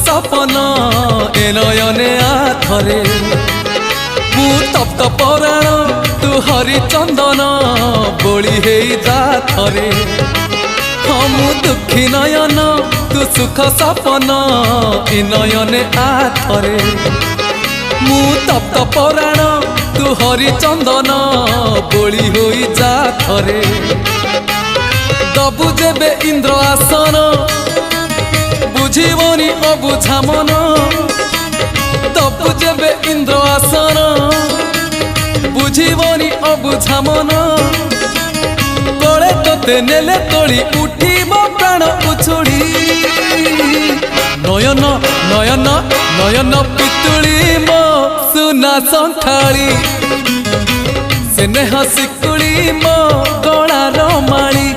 सपन ए नयने आथरे मु तप्त पराण तू हरिचंदन बोली हे जाथरे हाँ मु दुखी नयन तू सुख सपन ए नयने आथरे मु तप्त पराण तू हरिचंदन बोली होई जाथरे दबु जेबे इंद्र आसन बुझीबनी अबुझा मन दबु जेबे इंद्र आसन बुझीबनी अबुझा मन तोले तोते नेले तोड़ी उठीब प्राण उछुड़ी नयन नयन नयन पितुड़ी मो सुना संथाली स्नेह शिकुड़ी मो गलार माली